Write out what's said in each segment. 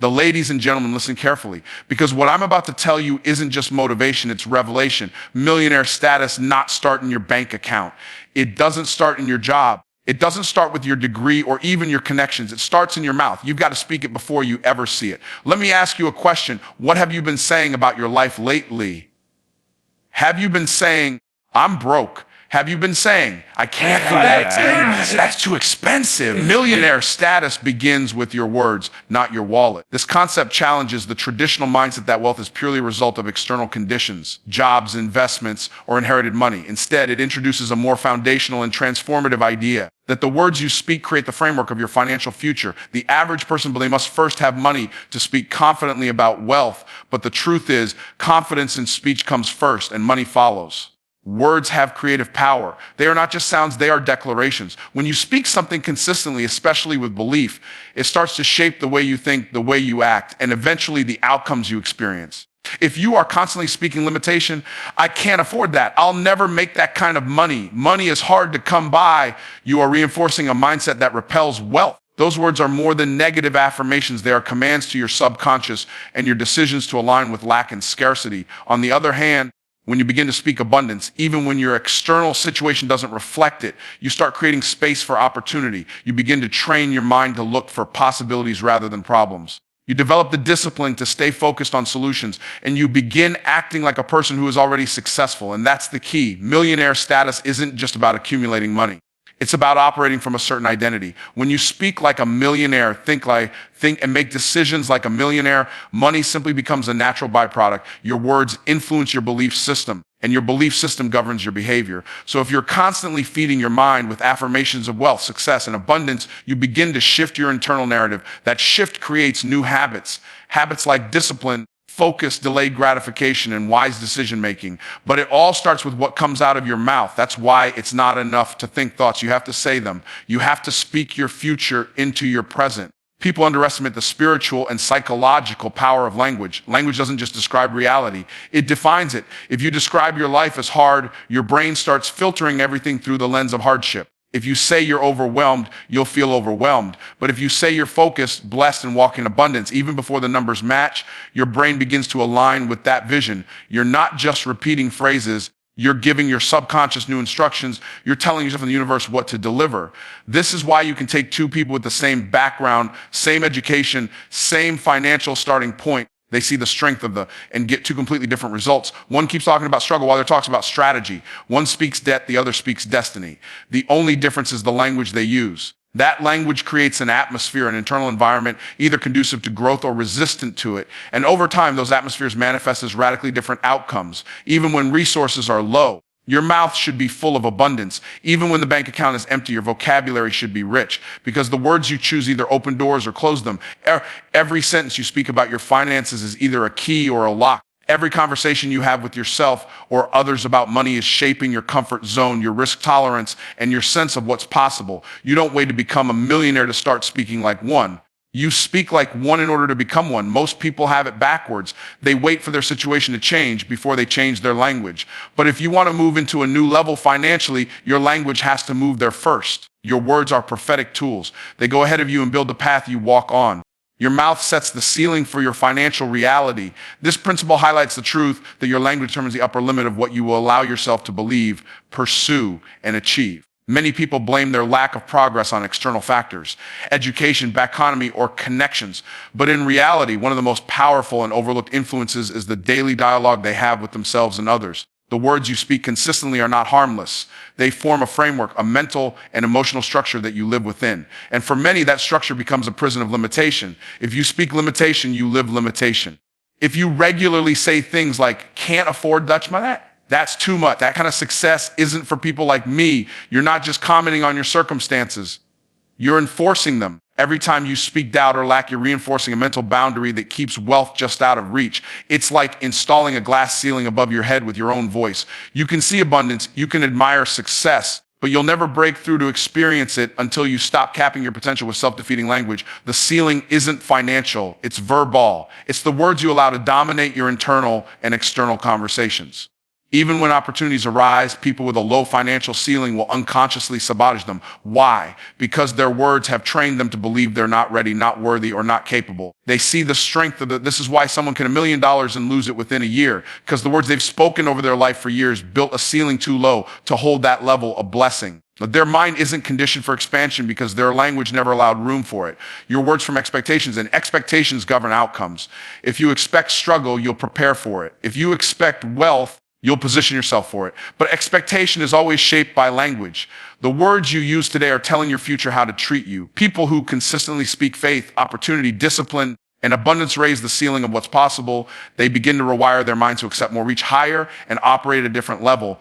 The ladies and gentlemen, listen carefully, because what I'm about to tell you isn't just motivation, it's revelation. Millionaire status not start in your bank account. It doesn't start in your job. It doesn't start with your degree or even your connections. It starts in your mouth. You've got to speak it before you ever see it. Let me ask you a question. What have you been saying about your life lately? Have you been saying, I'm broke? Have you been saying, I can't do that? That's too expensive. Millionaire status begins with your words, not your wallet. This concept challenges the traditional mindset that wealth is purely a result of external conditions, jobs, investments, or inherited money. Instead, it introduces a more foundational and transformative idea that the words you speak create the framework of your financial future. The average person believes they must first have money to speak confidently about wealth, but the truth is, confidence in speech comes first and money follows. Words have creative power. They are not just sounds, they are declarations. When you speak something consistently, especially with belief, it starts to shape the way you think, the way you act, and eventually the outcomes you experience. If you are constantly speaking limitation, I can't afford that. I'll never make that kind of money. Money is hard to come by. You are reinforcing a mindset that repels wealth. Those words are more than negative affirmations. They are commands to your subconscious and your decisions to align with lack and scarcity. On the other hand, when you begin to speak abundance, even when your external situation doesn't reflect it, you start creating space for opportunity. You begin to train your mind to look for possibilities rather than problems. You develop the discipline to stay focused on solutions, and you begin acting like a person who is already successful. And that's the key. Millionaire status isn't just about accumulating money. It's about operating from a certain identity. When you speak like a millionaire, think and make decisions like a millionaire, money simply becomes a natural byproduct. Your words influence your belief system, and your belief system governs your behavior. So if you're constantly feeding your mind with affirmations of wealth, success, and abundance, you begin to shift your internal narrative. That shift creates new habits, habits like discipline, focus, delayed gratification, and wise decision-making. But it all starts with what comes out of your mouth. That's why it's not enough to think thoughts. You have to say them. You have to speak your future into your present. People underestimate the spiritual and psychological power of language. Language doesn't just describe reality. It defines it. If you describe your life as hard, your brain starts filtering everything through the lens of hardship. If you say you're overwhelmed, you'll feel overwhelmed. But if you say you're focused, blessed, and walk in abundance, even before the numbers match, your brain begins to align with that vision. You're not just repeating phrases. You're giving your subconscious new instructions. You're telling yourself in the universe what to deliver. This is why you can take two people with the same background, same education, same financial starting point. They see the strength of and get two completely different results. One keeps talking about struggle while the other talks about strategy. One speaks debt, the other speaks destiny. The only difference is the language they use. That language creates an atmosphere, an internal environment, either conducive to growth or resistant to it. And over time, those atmospheres manifest as radically different outcomes. Even when resources are low, your mouth should be full of abundance. Even when the bank account is empty, your vocabulary should be rich, because the words you choose either open doors or close them. Every sentence you speak about your finances is either a key or a lock. Every conversation you have with yourself or others about money is shaping your comfort zone, your risk tolerance, and your sense of what's possible. You don't wait to become a millionaire to start speaking like one. You speak like one in order to become one. Most people have it backwards. They wait for their situation to change before they change their language. But if you want to move into a new level financially, your language has to move there first. Your words are prophetic tools. They go ahead of you and build the path you walk on. Your mouth sets the ceiling for your financial reality. This principle highlights the truth that your language determines the upper limit of what you will allow yourself to believe, pursue, and achieve. Many people blame their lack of progress on external factors, education, back economy, or connections. But in reality, one of the most powerful and overlooked influences is the daily dialogue they have with themselves and others. The words you speak consistently are not harmless. They form a framework, a mental and emotional structure that you live within. And for many, that structure becomes a prison of limitation. If you speak limitation, you live limitation. If you regularly say things like, can't afford Dutch money, that's too much. That kind of success isn't for people like me. You're not just commenting on your circumstances. You're enforcing them. Every time you speak doubt or lack, you're reinforcing a mental boundary that keeps wealth just out of reach. It's like installing a glass ceiling above your head with your own voice. You can see abundance, you can admire success, but you'll never break through to experience it until you stop capping your potential with self-defeating language. The ceiling isn't financial, it's verbal. It's the words you allow to dominate your internal and external conversations. Even when opportunities arise, people with a low financial ceiling will unconsciously sabotage them. Why? Because their words have trained them to believe they're not ready, not worthy, or not capable. They see the strength of this is why someone can $1 million and lose it within a year, because the words they've spoken over their life for years built a ceiling too low to hold that level of blessing. But their mind isn't conditioned for expansion because their language never allowed room for it. Your words from expectations, and expectations govern outcomes. If you expect struggle, you'll prepare for it. If you expect wealth, you'll position yourself for it. But expectation is always shaped by language. The words you use today are telling your future how to treat you. People who consistently speak faith, opportunity, discipline, and abundance raise the ceiling of what's possible. They begin to rewire their minds to accept more, reach higher, and operate at a different level.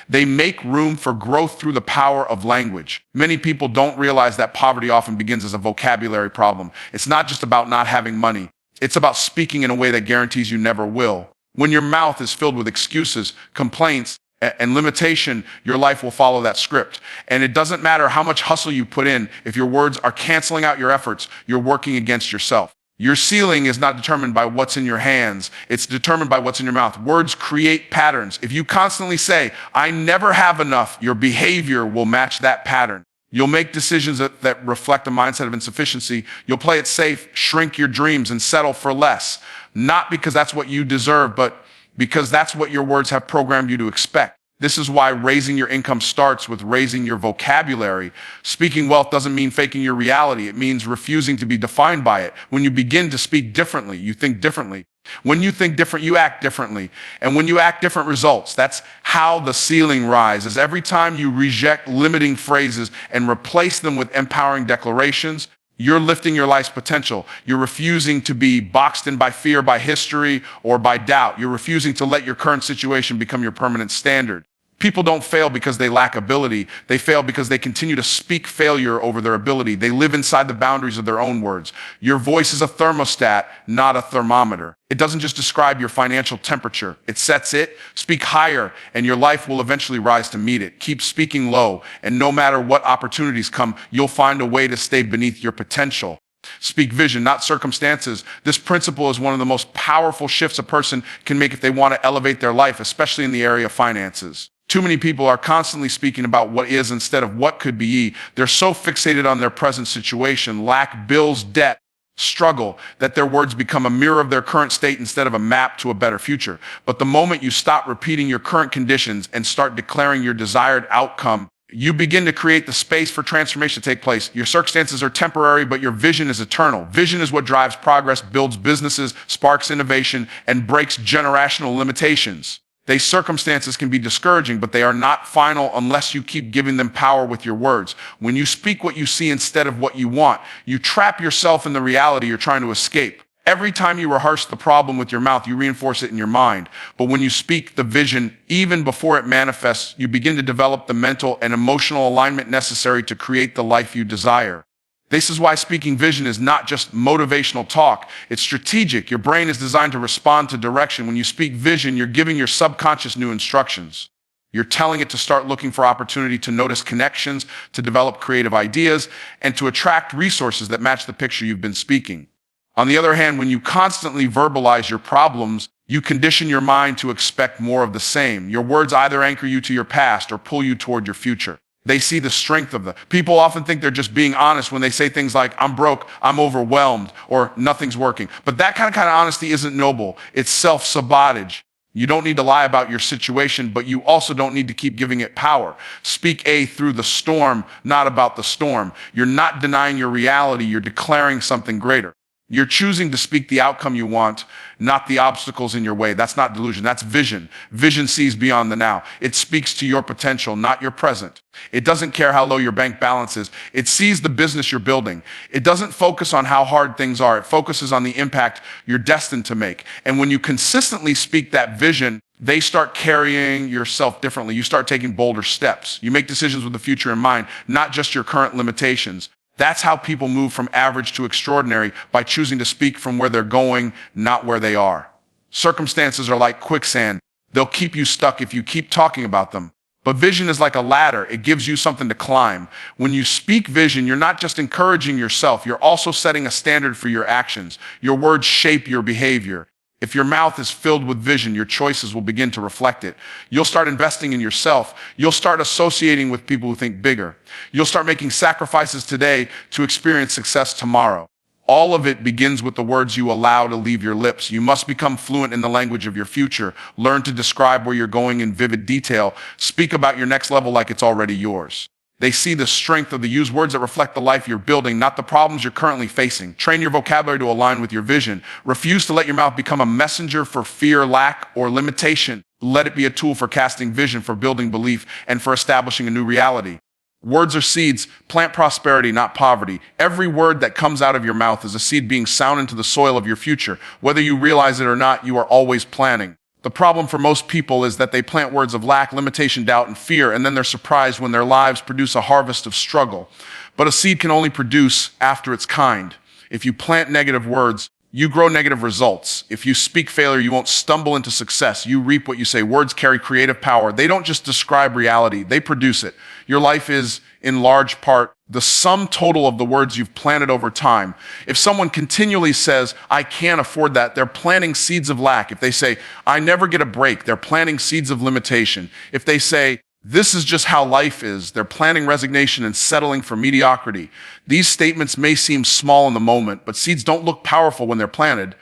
They make room for growth through the power of language. Many people don't realize that poverty often begins as a vocabulary problem. It's not just about not having money. It's about speaking in a way that guarantees you never will. When your mouth is filled with excuses, complaints, and limitation, your life will follow that script. And it doesn't matter how much hustle you put in. If your words are canceling out your efforts, you're working against yourself. Your ceiling is not determined by what's in your hands. It's determined by what's in your mouth. Words create patterns. If you constantly say, "I never have enough," your behavior will match that pattern. You'll make decisions that reflect a mindset of insufficiency. You'll play it safe, shrink your dreams, and settle for less. Not because that's what you deserve, but because that's what your words have programmed you to expect. This is why raising your income starts with raising your vocabulary. Speaking wealth doesn't mean faking your reality. It means refusing to be defined by it. When you begin to speak differently, you think differently. When you think different, you act differently. And when you act different, results. That's how the ceiling rises. Every time you reject limiting phrases and replace them with empowering declarations, you're lifting your life's potential. You're refusing to be boxed in by fear, by history, or by doubt. You're refusing to let your current situation become your permanent standard. People don't fail because they lack ability. They fail because they continue to speak failure over their ability. They live inside the boundaries of their own words. Your voice is a thermostat, not a thermometer. It doesn't just describe your financial temperature. It sets it. Speak higher, and your life will eventually rise to meet it. Keep speaking low, and no matter what opportunities come, you'll find a way to stay beneath your potential. Speak vision, not circumstances. This principle is one of the most powerful shifts a person can make if they want to elevate their life, especially in the area of finances. Too many people are constantly speaking about what is instead of what could be. They're so fixated on their present situation, lack, bills, debt, struggle, that their words become a mirror of their current state instead of a map to a better future. But the moment you stop repeating your current conditions and start declaring your desired outcome, you begin to create the space for transformation to take place. Your circumstances are temporary, but your vision is eternal. Vision is what drives progress, builds businesses, sparks innovation, and breaks generational limitations. These circumstances can be discouraging, but they are not final unless you keep giving them power with your words. When you speak what you see instead of what you want, you trap yourself in the reality you're trying to escape. Every time you rehearse the problem with your mouth, you reinforce it in your mind. But when you speak the vision, even before it manifests, you begin to develop the mental and emotional alignment necessary to create the life you desire. This is why speaking vision is not just motivational talk. It's strategic. Your brain is designed to respond to direction. When you speak vision, you're giving your subconscious new instructions. You're telling it to start looking for opportunity, to notice connections, to develop creative ideas, and to attract resources that match the picture you've been speaking. On the other hand, when you constantly verbalize your problems, you condition your mind to expect more of the same. Your words either anchor you to your past or pull you toward your future. They see the strength of people often think they're just being honest when they say things like, "I'm broke, I'm overwhelmed," or "nothing's working." But that kind of honesty isn't noble. It's self-sabotage. You don't need to lie about your situation, but you also don't need to keep giving it power. Speak through the storm, not about the storm. You're not denying your reality. You're declaring something greater. You're choosing to speak the outcome you want, not the obstacles in your way. That's not delusion. That's vision. Vision sees beyond the now. It speaks to your potential, not your present. It doesn't care how low your bank balance is. It sees the business you're building. It doesn't focus on how hard things are. It focuses on the impact you're destined to make. And when you consistently speak that vision, they start carrying yourself differently. You start taking bolder steps. You make decisions with the future in mind, not just your current limitations. That's how people move from average to extraordinary, by choosing to speak from where they're going, not where they are. Circumstances are like quicksand. They'll keep you stuck if you keep talking about them. But vision is like a ladder. It gives you something to climb. When you speak vision, you're not just encouraging yourself. You're also setting a standard for your actions. Your words shape your behavior. If your mouth is filled with vision, your choices will begin to reflect it. You'll start investing in yourself. You'll start associating with people who think bigger. You'll start making sacrifices today to experience success tomorrow. All of it begins with the words you allow to leave your lips. You must become fluent in the language of your future. Learn to describe where you're going in vivid detail. Speak about your next level like it's already yours. They see the strength of the use words that reflect the life you're building, not the problems you're currently facing. Train your vocabulary to align with your vision. Refuse to let your mouth become a messenger for fear, lack, or limitation. Let it be a tool for casting vision, for building belief, and for establishing a new reality. Words are seeds. Plant prosperity, not poverty. Every word that comes out of your mouth is a seed being sown into the soil of your future. Whether you realize it or not, you are always planting. The problem for most people is that they plant words of lack, limitation, doubt, and fear, and then they're surprised when their lives produce a harvest of struggle. But a seed can only produce after its kind. If you plant negative words, you grow negative results. If you speak failure, you won't stumble into success. You reap what you say. Words carry creative power. They don't just describe reality, they produce it. Your life is, in large part, the sum total of the words you've planted over time. If someone continually says, I can't afford that, they're planting seeds of lack. If they say, I never get a break, they're planting seeds of limitation. If they say, this is just how life is, they're planting resignation and settling for mediocrity. These statements may seem small in the moment, but seeds don't look powerful when they're planted.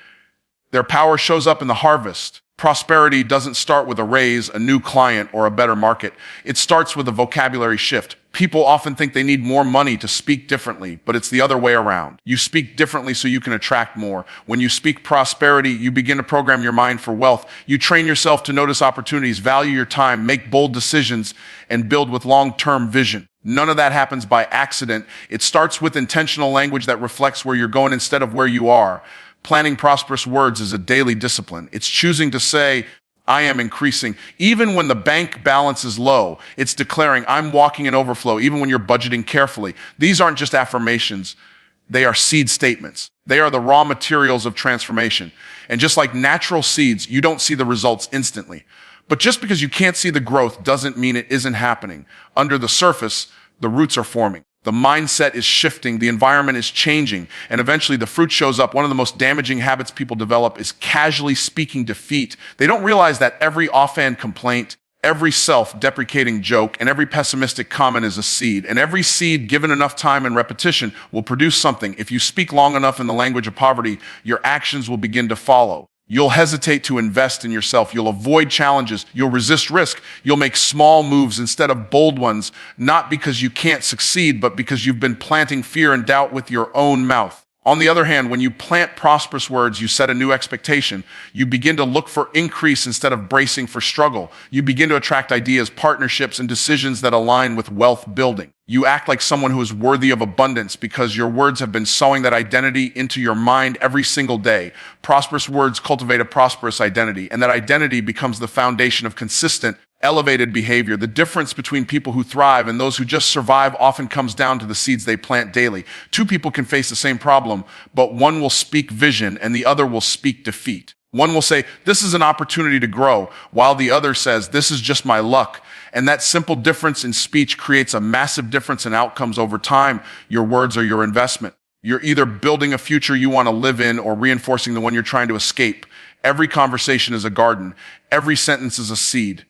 Their power shows up in the harvest. Prosperity doesn't start with a raise, a new client, or a better market. It starts with a vocabulary shift. People often think they need more money to speak differently, but it's the other way around. You speak differently so you can attract more. When you speak prosperity, you begin to program your mind for wealth. You train yourself to notice opportunities, value your time, make bold decisions, and build with long-term vision. None of that happens by accident. It starts with intentional language that reflects where you're going instead of where you are. Planning prosperous words is a daily discipline. It's choosing to say, I am increasing. Even when the bank balance is low, it's declaring, I'm walking in overflow, even when you're budgeting carefully. These aren't just affirmations. They are seed statements. They are the raw materials of transformation. And just like natural seeds, you don't see the results instantly. But just because you can't see the growth doesn't mean it isn't happening. Under the surface, the roots are forming. The mindset is shifting, the environment is changing, and eventually the fruit shows up. One of the most damaging habits people develop is casually speaking defeat. They don't realize that every offhand complaint, every self-deprecating joke, and every pessimistic comment is a seed. And every seed, given enough time and repetition, will produce something. If you speak long enough in the language of poverty, your actions will begin to follow. You'll hesitate to invest in yourself. You'll avoid challenges. You'll resist risk. You'll make small moves instead of bold ones, not because you can't succeed, but because you've been planting fear and doubt with your own mouth. On the other hand, when you plant prosperous words, you set a new expectation. You begin to look for increase instead of bracing for struggle. You begin to attract ideas, partnerships, and decisions that align with wealth building. You act like someone who is worthy of abundance because your words have been sowing that identity into your mind every single day. Prosperous words cultivate a prosperous identity, and that identity becomes the foundation of consistent, elevated behavior. The difference between people who thrive and those who just survive often comes down to the seeds they plant daily. Two people can face the same problem, but one will speak vision and the other will speak defeat. One will say, this is an opportunity to grow, while the other says, this is just my luck. And that simple difference in speech creates a massive difference in outcomes over time. Your words are your investment. You're either building a future you want to live in or reinforcing the one you're trying to escape. Every conversation is a garden. Every sentence is a seed.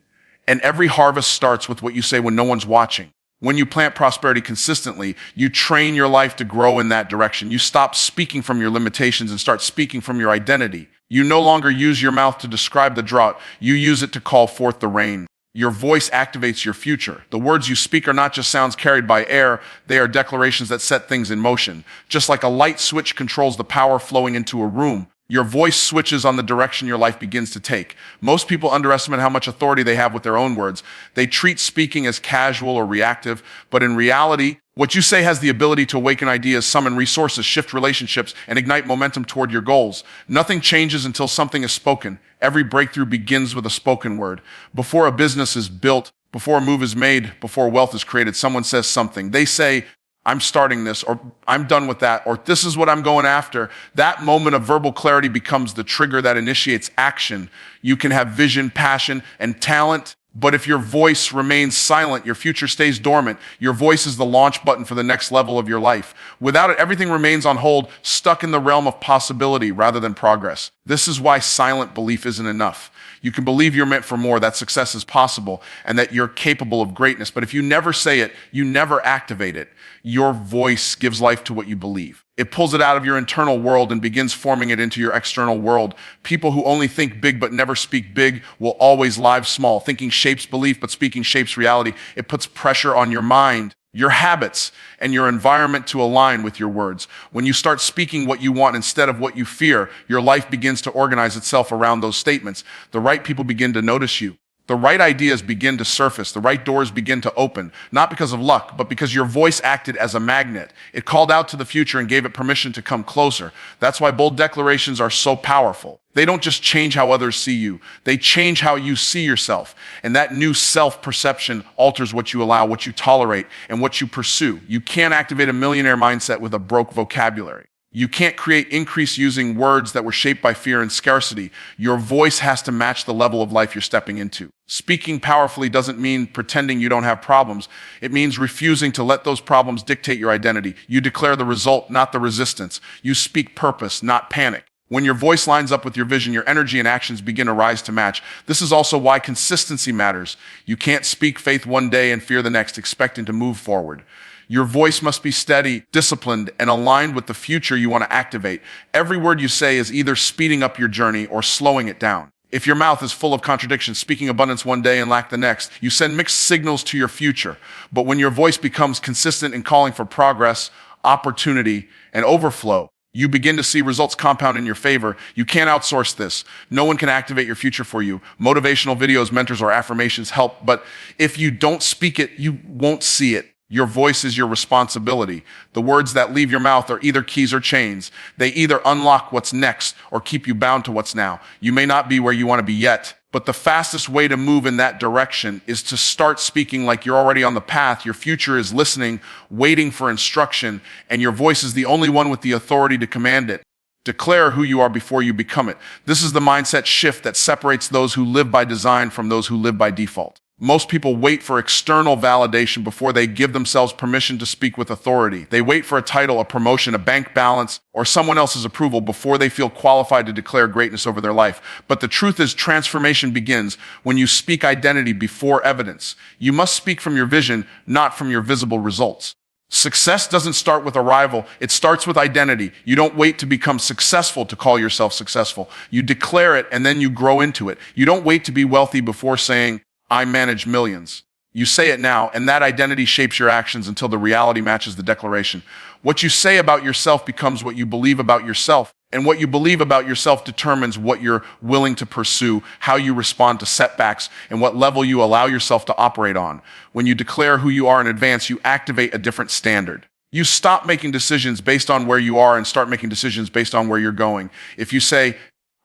And every harvest starts with what you say when no one's watching. When you plant prosperity consistently, you train your life to grow in that direction. You stop speaking from your limitations and start speaking from your identity. You no longer use your mouth to describe the drought. You use it to call forth the rain. Your voice activates your future. The words you speak are not just sounds carried by air. They are declarations that set things in motion. Just like a light switch controls the power flowing into a room, your voice switches on the direction your life begins to take. Most people underestimate how much authority they have with their own words. They treat speaking as casual or reactive, but in reality, what you say has the ability to awaken ideas, summon resources, shift relationships, and ignite momentum toward your goals. Nothing changes until something is spoken. Every breakthrough begins with a spoken word. Before a business is built, before a move is made, before wealth is created, someone says something. They say, I'm starting this, or I'm done with that, or this is what I'm going after. That moment of verbal clarity becomes the trigger that initiates action. You can have vision, passion, and talent, But if your voice remains silent, your future stays dormant. Your voice is the launch button for the next level of your life. Without it, everything remains on hold, stuck in the realm of possibility rather than progress. This is why silent belief isn't enough. You can believe you're meant for more, that success is possible, and that you're capable of greatness. But if you never say it, you never activate it. Your voice gives life to what you believe. It pulls it out of your internal world and begins forming it into your external world. People who only think big but never speak big will always live small. Thinking shapes belief, but speaking shapes reality. It puts pressure on your mind, your habits, and your environment to align with your words. When you start speaking what you want instead of what you fear, your life begins to organize itself around those statements. The right people begin to notice you. The right ideas begin to surface. The right doors begin to open, not because of luck, but because your voice acted as a magnet. It called out to the future and gave it permission to come closer. That's why bold declarations are so powerful. They don't just change how others see you. They change how you see yourself. And that new self-perception alters what you allow, what you tolerate, and what you pursue. You can't activate a millionaire mindset with a broke vocabulary. You can't create increase using words that were shaped by fear and scarcity. Your voice has to match the level of life you're stepping into. Speaking powerfully doesn't mean pretending you don't have problems. It means refusing to let those problems dictate your identity. You declare the result, not the resistance. You speak purpose, not panic. When your voice lines up with your vision, your energy and actions begin to rise to match. This is also why consistency matters. You can't speak faith one day and fear the next, expecting to move forward. Your voice must be steady, disciplined, and aligned with the future you want to activate. Every word you say is either speeding up your journey or slowing it down. If your mouth is full of contradictions, speaking abundance one day and lack the next, you send mixed signals to your future. But when your voice becomes consistent in calling for progress, opportunity, and overflow, you begin to see results compound in your favor. You can't outsource this. No one can activate your future for you. Motivational videos, mentors, or affirmations help, but if you don't speak it, you won't see it. Your voice is your responsibility. The words that leave your mouth are either keys or chains. They either unlock what's next or keep you bound to what's now. You may not be where you want to be yet, but the fastest way to move in that direction is to start speaking like you're already on the path. Your future is listening, waiting for instruction, and your voice is the only one with the authority to command it. Declare who you are before you become it. This is the mindset shift that separates those who live by design from those who live by default. Most people wait for external validation before they give themselves permission to speak with authority. They wait for a title, a promotion, a bank balance, or someone else's approval before they feel qualified to declare greatness over their life. But the truth is, transformation begins when you speak identity before evidence. You must speak from your vision, not from your visible results. Success doesn't start with arrival. It starts with identity. You don't wait to become successful to call yourself successful. You declare it and then you grow into it. You don't wait to be wealthy before saying, I manage millions. You say it now, and that identity shapes your actions until the reality matches the declaration. What you say about yourself becomes what you believe about yourself, and what you believe about yourself determines what you're willing to pursue, how you respond to setbacks, and what level you allow yourself to operate on. When you declare who you are in advance, you activate a different standard. You stop making decisions based on where you are and start making decisions based on where you're going. If you say,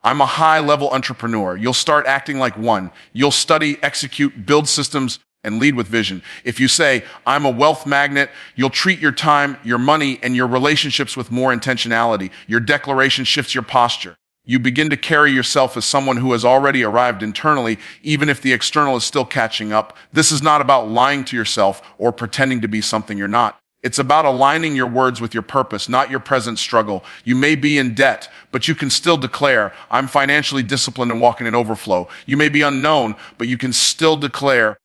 I'm a high-level entrepreneur, you'll start acting like one. You'll study, execute, build systems, and lead with vision. If you say, I'm a wealth magnet, you'll treat your time, your money, and your relationships with more intentionality. Your declaration shifts your posture. You begin to carry yourself as someone who has already arrived internally, even if the external is still catching up. This is not about lying to yourself or pretending to be something you're not. It's about aligning your words with your purpose, not your present struggle. You may be in debt, but you can still declare, I'm financially disciplined and walking in overflow. You may be unknown, but you can still declare,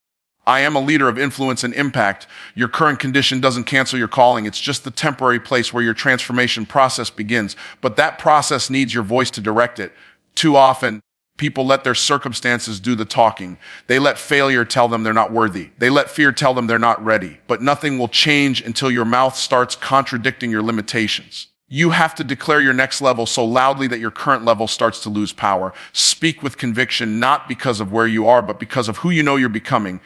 I am a leader of influence and impact. Your current condition doesn't cancel your calling. It's just the temporary place where your transformation process begins. But that process needs your voice to direct it. Too often, people let their circumstances do the talking. They let failure tell them they're not worthy. They let fear tell them they're not ready. But nothing will change until your mouth starts contradicting your limitations. You have to declare your next level so loudly that your current level starts to lose power. Speak with conviction, not because of where you are, but because of who you know you're becoming.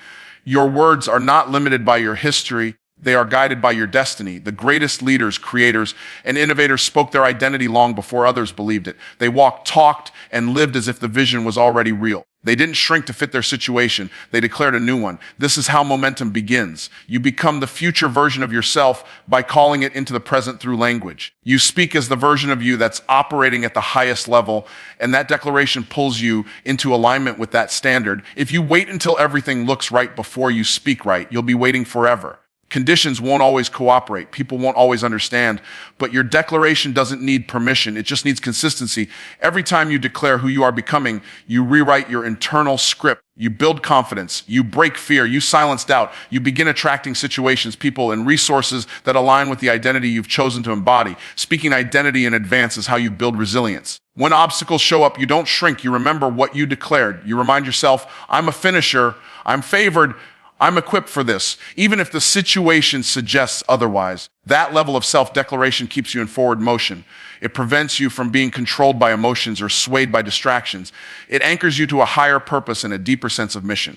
Your words are not limited by your history. They are guided by your destiny. The greatest leaders, creators, and innovators spoke their identity long before others believed it. They walked, talked, and lived as if the vision was already real. They didn't shrink to fit their situation. They declared a new one. This is how momentum begins. You become the future version of yourself by calling it into the present through language. You speak as the version of you that's operating at the highest level, and that declaration pulls you into alignment with that standard. If you wait until everything looks right before you speak right, you'll be waiting forever. Conditions won't always cooperate. People won't always understand, but your declaration doesn't need permission. It just needs consistency. Every time you declare who you are becoming, you rewrite your internal script. You build confidence. You break fear. You silence doubt. You begin attracting situations, people, and resources that align with the identity you've chosen to embody. Speaking identity in advance is how you build resilience. When obstacles show up, you don't shrink. You remember what you declared. You remind yourself, I'm a finisher. I'm favored. I'm equipped for this, even if the situation suggests otherwise. That level of self-declaration keeps you in forward motion. It prevents you from being controlled by emotions or swayed by distractions. It anchors you to a higher purpose and a deeper sense of mission.